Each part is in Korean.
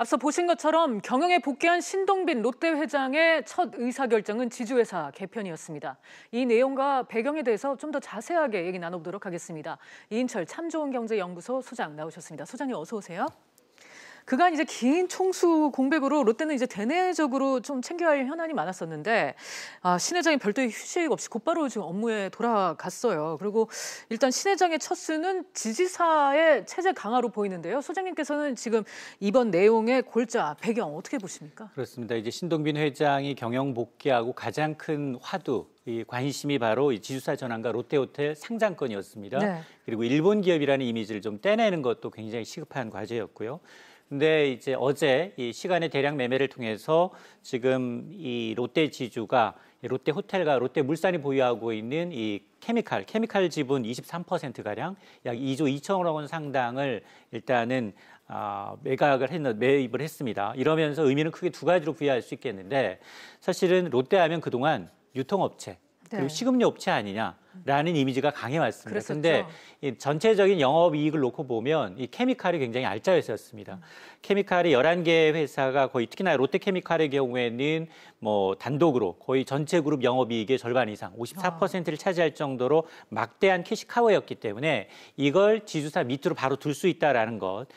앞서 보신 것처럼 경영에 복귀한 신동빈 롯데 회장의 첫 의사결정은 지주회사 개편이었습니다. 이 내용과 배경에 대해서 좀 더 자세하게 얘기 나눠보도록 하겠습니다. 이인철 참좋은경제연구소 소장 나오셨습니다. 소장님 어서 오세요. 그간 이제 긴 총수 공백으로 롯데는 이제 대내적으로 좀 챙겨야 할 현안이 많았었는데 신 회장이 별도의 휴식 없이 곧바로 지금 업무에 돌아갔어요. 그리고 일단 신 회장의 첫 수는 지지사의 체제 강화로 보이는데요. 소장님께서는 지금 이번 내용의 골자, 배경 어떻게 보십니까? 그렇습니다. 이제 신동빈 회장이 경영 복귀하고 가장 큰 화두, 이 관심이 바로 이 지주사 전환과 롯데호텔 상장권이었습니다. 네. 그리고 일본 기업이라는 이미지를 좀 떼내는 것도 굉장히 시급한 과제였고요. 근데 이제 어제 이 시간의 대량 매매를 통해서 지금 이 롯데 지주가 롯데호텔과 롯데물산이 보유하고 있는 이 케미칼 지분 23%가량 약 2조 2천억 원 상당을 일단은 매입을 했습니다. 이러면서 의미는 크게 두 가지로 부여할 수 있겠는데 사실은 롯데하면 그동안 유통업체 그리고 식음료 업체 아니냐라는 이미지가 강해왔습니다. 그런데 전체적인 영업이익을 놓고 보면 이 케미칼이 굉장히 알짜 회사였습니다. 케미칼이 11개 회사가 거의 특히나 롯데케미칼의 경우에는 뭐 단독으로 거의 전체 그룹 영업이익의 절반 이상 54%를 차지할 정도로 막대한 캐시카우였기 때문에 이걸 지주사 밑으로 바로 둘 수 있다라는 것.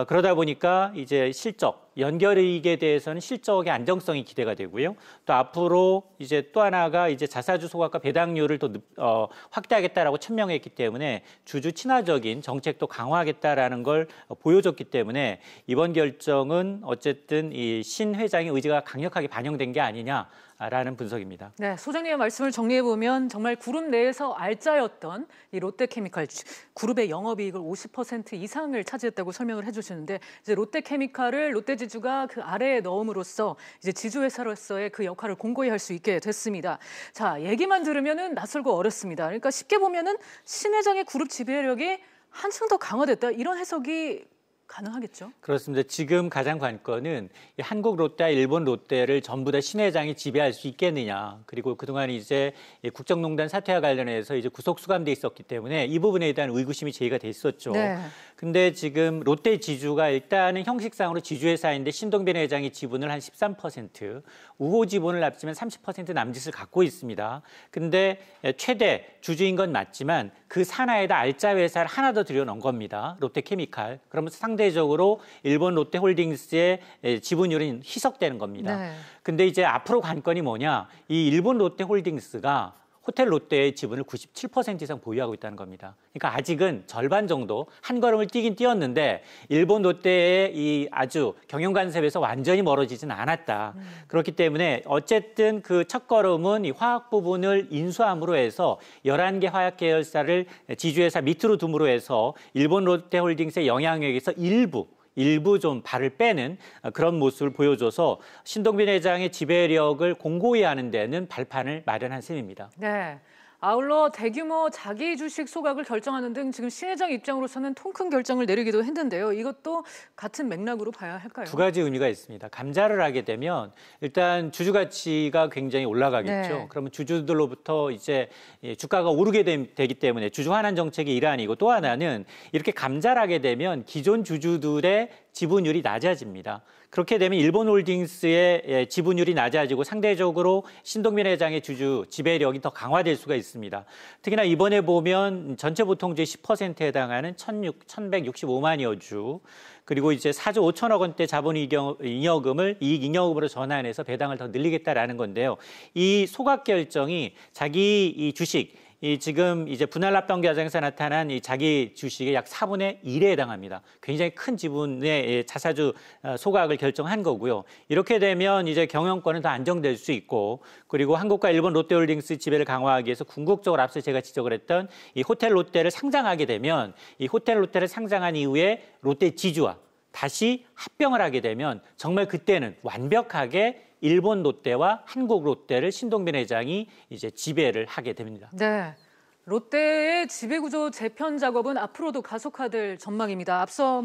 그러다 보니까 이제 실적, 연결이익에 대해서는 실적의 안정성이 기대가 되고요. 또 앞으로 이제 또 하나가 이제 자사주 소각과 배당률을 더 확대하겠다라고 천명했기 때문에 주주 친화적인 정책도 강화하겠다라는 걸 보여줬기 때문에 이번 결정은 어쨌든 이 신 회장의 의지가 강력하게 반영된 게 아니냐라는 분석입니다. 네, 소장님의 말씀을 정리해보면 정말 그룹 내에서 알짜였던 이 롯데케미칼 그룹의 영업이익을 50% 이상을 차지했다고 설명을 해주시는데 이제 롯데케미칼을 롯데지주가 그 아래에 넣음으로써 이제 지주회사로서의 그 역할을 공고히 할 수 있게 됐습니다. 자, 얘기만 들으면은 낯설고 어렵습니다. 그러니까 쉽게 보면은 신 회장의 그룹 지배력이 한층 더 강화됐다 이런 해석이 가능하겠죠? 그렇습니다. 지금 가장 관건은 한국 롯데와 일본 롯데를 전부 다 신 회장이 지배할 수 있겠느냐. 그리고 그동안 이제 국정농단 사태와 관련해서 이제 구속 수감돼 있었기 때문에 이 부분에 대한 의구심이 제기가 됐었죠. 네. 근데 지금 롯데 지주가 일단은 형식상으로 지주회사인데 신동빈 회장이 지분을 한 13%, 우호 지분을 합치면 30% 남짓을 갖고 있습니다. 근데 최대 주주인 건 맞지만 그 산하에다 알짜 회사를 하나 더 들여놓은 겁니다. 롯데케미칼. 그러면서 상대적으로 일본 롯데홀딩스의 지분율은 희석되는 겁니다. 네. 근데 이제 앞으로 관건이 뭐냐? 이 일본 롯데홀딩스가 호텔 롯데의 지분을 97% 이상 보유하고 있다는 겁니다. 그러니까 아직은 절반 정도 한 걸음을 뛰긴 뛰었는데 일본 롯데의 이 아주 경영 간섭에서 완전히 멀어지진 않았다. 그렇기 때문에 어쨌든 그 첫 걸음은 이 화학 부분을 인수함으로 해서 11개 화학 계열사를 지주회사 밑으로 둠으로 해서 일본 롯데홀딩스의 영향력에서 일부 좀 발을 빼는 그런 모습을 보여줘서 신동빈 회장의 지배력을 공고히 하는 데는 발판을 마련한 셈입니다. 네. 아울러 대규모 자기 주식 소각을 결정하는 등 지금 신 회장 입장으로서는 통 큰 결정을 내리기도 했는데요. 이것도 같은 맥락으로 봐야 할까요? 두 가지 의미가 있습니다. 감자를 하게 되면 일단 주주 가치가 굉장히 올라가겠죠. 네. 그러면 주주들로부터 이제 주가가 오르게 되기 때문에 주주 환원 정책의 일환이고 또 하나는 이렇게 감자를 하게 되면 기존 주주들의 지분율이 낮아집니다. 그렇게 되면 일본홀딩스의 지분율이 낮아지고 상대적으로 신동빈 회장의 주주 지배력이 더 강화될 수가 있습니다. 특히나 이번에 보면 전체 보통주의 10%에 해당하는 1,165만여 주 그리고 이제 4조 5천억 원대 자본잉여금을 이익잉여금으로 전환해서 배당을 더 늘리겠다라는 건데요. 이 소각 결정이 자기 이 주식 지금 이제 분할 합병 과정에서 나타난 이 자기 주식의 약 4분의 1에 해당합니다. 굉장히 큰 지분의 자사주 소각을 결정한 거고요. 이렇게 되면 이제 경영권은 더 안정될 수 있고 그리고 한국과 일본 롯데홀딩스 지배를 강화하기 위해서 궁극적으로 앞서 제가 지적을 했던 이 호텔 롯데를 상장하게 되면 이 호텔 롯데를 상장한 이후에 롯데 지주와 다시 합병을 하게 되면 정말 그때는 완벽하게 일본 롯데와 한국 롯데를 신동빈 회장이 이제 지배를 하게 됩니다. 네. 롯데의 지배구조 재편 작업은 앞으로도 가속화될 전망입니다. 앞서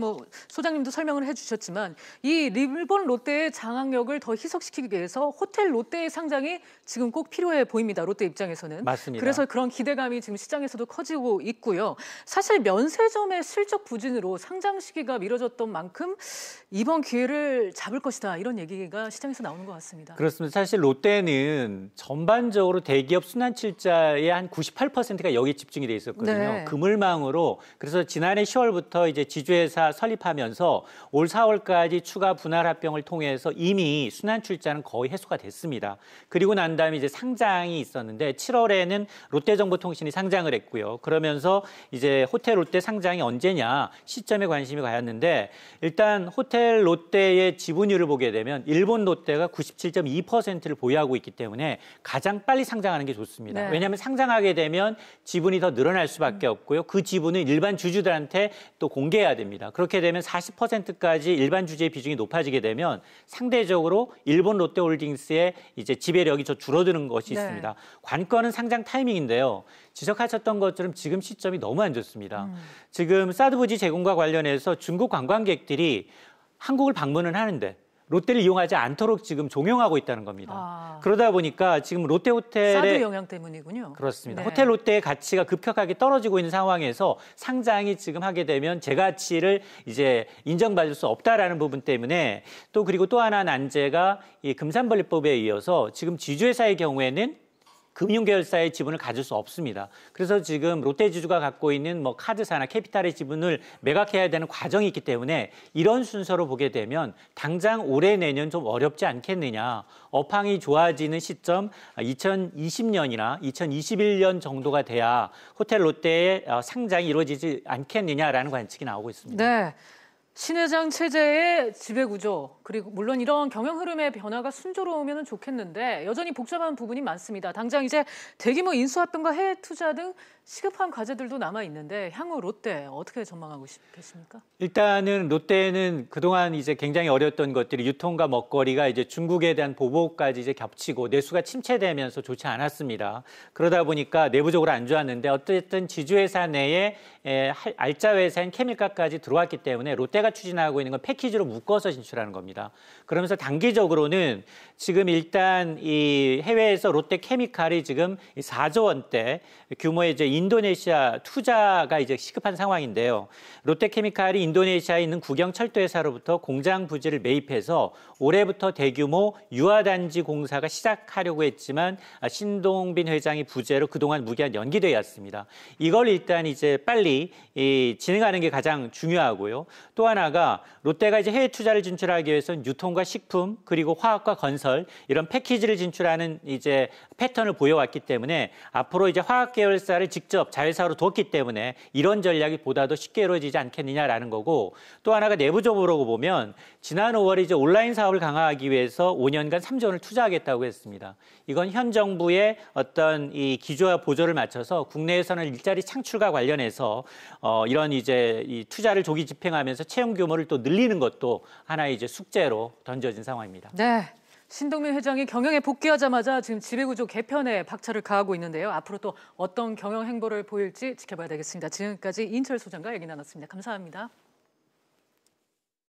소장님도 설명을 해주셨지만 이 일본 롯데의 장악력을 더 희석시키기 위해서 호텔 롯데의 상장이 지금 꼭 필요해 보입니다. 롯데 입장에서는. 맞습니다. 그래서 그런 기대감이 지금 시장에서도 커지고 있고요. 사실 면세점의 실적 부진으로 상장 시기가 미뤄졌던 만큼 이번 기회를 잡을 것이다. 이런 얘기가 시장에서 나오는 것 같습니다. 그렇습니다. 사실 롯데는 전반적으로 대기업 순환출자의 한 98%가 여기 집중이 돼 있었거든요. 네. 그물망으로. 그래서 지난해 10월부터 이제 지주회사 설립하면서 올 4월까지 추가 분할 합병을 통해서 이미 순환출자는 거의 해소가 됐습니다. 그리고 난 다음에 이제 상장이 있었는데 7월에는 롯데정보통신이 상장을 했고요. 그러면서 이제 호텔 롯데 상장이 언제냐 시점에 관심이 가였는데 일단 호텔 롯데의 지분율을 보게 되면 일본 롯데가 97.2%를 보유하고 있기 때문에 가장 빨리 상장하는 게 좋습니다. 네. 왜냐하면 상장하게 되면 지분이 더 늘어날 수밖에 없고요. 그 지분은 일반 주주들한테 또 공개해야 됩니다. 그렇게 되면 40%까지 일반 주주의 비중이 높아지게 되면 상대적으로 일본 롯데홀딩스의 이제 지배력이 좀 줄어드는 것이 네. 있습니다. 관건은 상장 타이밍인데요. 지적하셨던 것처럼 지금 시점이 너무 안 좋습니다. 지금 사드 부지 제공과 관련해서 중국 관광객들이 한국을 방문은 하는데 롯데를 이용하지 않도록 지금 종용하고 있다는 겁니다. 그러다 보니까 지금 롯데 호텔의 사드 영향 때문이군요. 그렇습니다. 네. 호텔 롯데의 가치가 급격하게 떨어지고 있는 상황에서 상장이 지금 하게 되면 제 가치를 이제 인정받을 수 없다라는 부분 때문에 또 그리고 또 하나 난제가 이 금산벌리법에 이어서 지금 지주회사의 경우에는 금융계열사의 지분을 가질 수 없습니다. 그래서 지금 롯데지주가 갖고 있는 카드사나 캐피탈의 지분을 매각해야 되는 과정이 있기 때문에 이런 순서로 보게 되면 당장 올해 내년 좀 어렵지 않겠느냐. 업황이 좋아지는 시점 2020년이나 2021년 정도가 돼야 호텔 롯데의 상장이 이루어지지 않겠느냐라는 관측이 나오고 있습니다. 네. 신회장 체제의 지배구조 그리고 물론 이런 경영 흐름의 변화가 순조로우면 좋겠는데 여전히 복잡한 부분이 많습니다. 당장 이제 대규모 인수합병과 해외 투자 등 시급한 과제들도 남아 있는데 향후 롯데 어떻게 전망하고 계십니까? 일단은 롯데는 그동안 이제 굉장히 어려웠던 것들이 유통과 먹거리가 이제 중국에 대한 보복까지 이제 겹치고 내수가 침체되면서 좋지 않았습니다. 그러다 보니까 내부적으로 안 좋았는데 어쨌든 지주회사 내에 알짜 회사인 케미카까지 들어왔기 때문에 롯데가 추진하고 있는 건 패키지로 묶어서 진출하는 겁니다. 그러면서 단기적으로는 지금 일단 이 해외에서 롯데 케미칼이 지금 4조 원대 규모의 이제 인도네시아 투자가 이제 시급한 상황인데요. 롯데 케미칼이 인도네시아에 있는 국영 철도회사로부터 공장 부지를 매입해서 올해부터 대규모 유화단지 공사가 시작하려고 했지만 신동빈 회장이 부재로 그동안 무기한 연기되어 왔습니다. 이걸 일단 이제 빨리 진행하는 게 가장 중요하고요. 또 하나가 롯데가 이제 해외 투자를 진출하기 위해서는 유통과 식품 그리고 화학과 건설 이런 패키지를 진출하는 이제 패턴을 보여왔기 때문에 앞으로 이제 화학 계열사를 직접 자회사로 두었기 때문에 이런 전략이 보다 더 쉽게 이루어지지 않겠느냐라는 거고 또 하나가 내부적으로 보면 지난 5월에 이제 온라인 사업을 강화하기 위해서 5년간 3조 원을 투자하겠다고 했습니다. 이건 현 정부의 어떤 이 기조와 보조를 맞춰서 국내에서는 일자리 창출과 관련해서 이런 이제 이 투자를 조기 집행하면서 채용 규모를 또 늘리는 것도 하나의 이제 숙제로 던져진 상황입니다. 네. 신동빈 회장이 경영에 복귀하자마자 지금 지배구조 개편에 박차를 가하고 있는데요. 앞으로 또 어떤 경영 행보를 보일지 지켜봐야 되겠습니다. 지금까지 이인철 소장과 얘기 나눴습니다. 감사합니다.